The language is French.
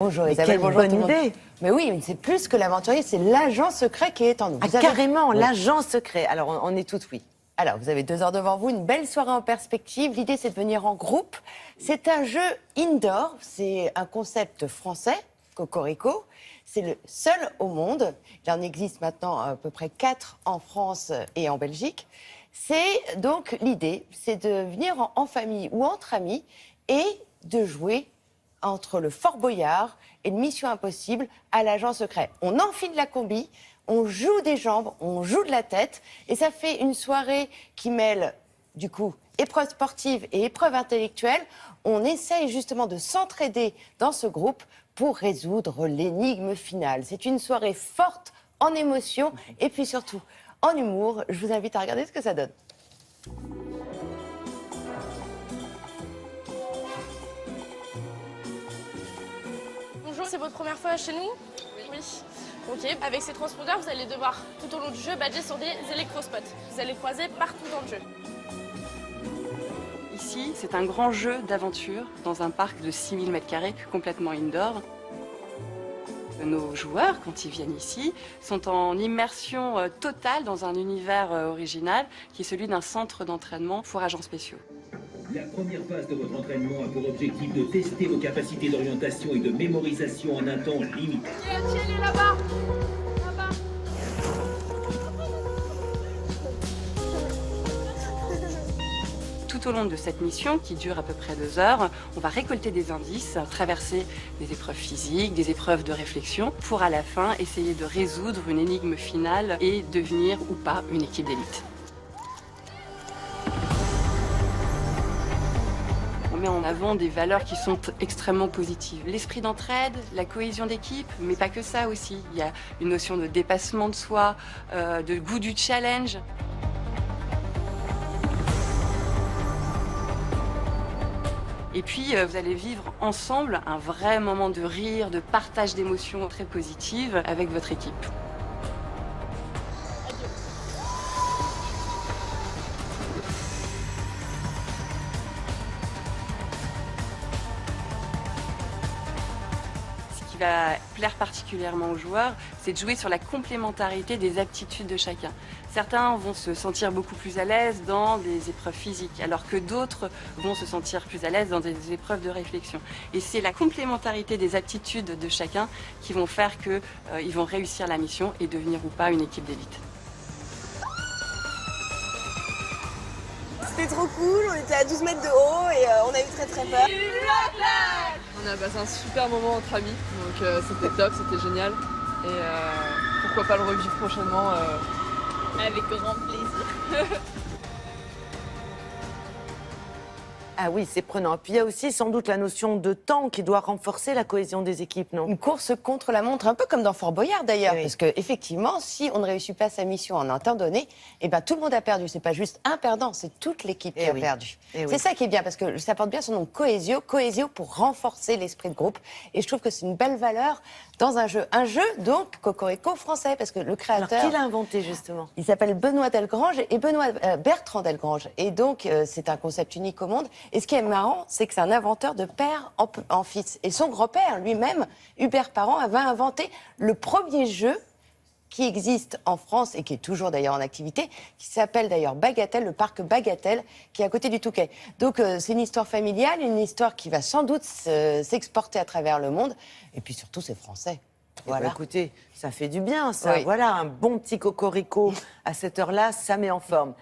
Bonjour Mais Isabelle, quelle bonjour bonne tout le monde. idée. Mais oui, mais c'est plus que l'aventurier, c'est l'agent secret qui est en nous. Ah, Vous avez- carrément, Oui. l'agent secret. Alors, on est toutes oui. Alors, vous avez 2 heures devant vous, une belle soirée en perspective. L'idée, c'est de venir en groupe. C'est un jeu indoor, c'est un concept français, Cocorico. C'est le seul au monde. Il en existe maintenant à peu près 4 en France et en Belgique. C'est donc l'idée, c'est de venir en famille ou entre amis et de jouer entre le Fort Boyard et le Mission Impossible à l'agent secret. On enfile la combi, on joue des jambes, on joue de la tête, et ça fait une soirée qui mêle, du coup, épreuve sportive et épreuve intellectuelle. On essaye justement de s'entraider dans ce groupe pour résoudre l'énigme finale. C'est une soirée forte en émotion et puis surtout en humour. Je vous invite à regarder ce que ça donne. Bonjour, c'est votre première fois chez nous? Oui. Ok, avec ces transpondeurs, vous allez devoir, tout au long du jeu, badger sur des électrospots. Vous allez croiser partout dans le jeu. Ici, c'est un grand jeu d'aventure dans un parc de 6000 m² complètement indoor. Nos joueurs, quand ils viennent ici, sont en immersion totale dans un univers original qui est celui d'un centre d'entraînement pour agents spéciaux. La première phase de votre entraînement a pour objectif de tester vos capacités d'orientation et de mémorisation en un temps limité. Elle est là-bas. Là-bas. Tout au long de cette mission, qui dure à peu près 2 heures, on va récolter des indices, traverser des épreuves physiques, des épreuves de réflexion, pour à la fin essayer de résoudre une énigme finale et devenir ou pas une équipe d'élite. On met en avant des valeurs qui sont extrêmement positives. L'esprit d'entraide, la cohésion d'équipe, mais pas que ça aussi. Il y a une notion de dépassement de soi, de goût du challenge. Et puis, vous allez vivre ensemble un vrai moment de rire, de partage d'émotions très positives avec votre équipe. Ce qui va plaire particulièrement aux joueurs, c'est de jouer sur la complémentarité des aptitudes de chacun. Certains vont se sentir beaucoup plus à l'aise dans des épreuves physiques, alors que d'autres vont se sentir plus à l'aise dans des épreuves de réflexion. Et c'est la complémentarité des aptitudes de chacun qui vont faire qu'ils vont réussir la mission et devenir ou pas une équipe d'élite. C'était trop cool, on était à 12 mètres de haut et on a eu très très peur. On a passé un super moment entre amis, donc c'était top, c'était génial. Et pourquoi pas le revivre prochainement Avec grand plaisir. Ah oui, c'est prenant. Puis il y a aussi sans doute la notion de temps qui doit renforcer la cohésion des équipes, non? Une course contre la montre, un peu comme dans Fort Boyard d'ailleurs, Oui. parce que effectivement, si on ne réussit pas sa mission en un temps donné, eh ben tout le monde a perdu. C'est pas juste un perdant, c'est toute l'équipe qui Eh a oui. perdu. Eh oui. C'est ça qui est bien, parce que ça porte bien son nom, Cohésio pour renforcer l'esprit de groupe. Et je trouve que c'est une belle valeur dans un jeu donc Cocorico français, parce que le Alors, créateur. qui l'a inventé, justement? Il s'appelle Benoît Delgrange et Bertrand Delgrange. Et donc, c'est un concept unique au monde. Et ce qui est marrant, c'est que c'est un inventeur de père en fils. Et son grand-père, lui-même, Hubert Parent, avait inventé le premier jeu qui existe en France et qui est toujours d'ailleurs en activité, qui s'appelle d'ailleurs Bagatelle, le parc Bagatelle, qui est à côté du Touquet. Donc c'est une histoire familiale, une histoire qui va sans doute s'exporter à travers le monde. Et puis surtout, c'est français. Voilà. Voilà. Écoutez, ça fait du bien, ça. Oui. Voilà, un bon petit cocorico à cette heure-là, ça met en forme.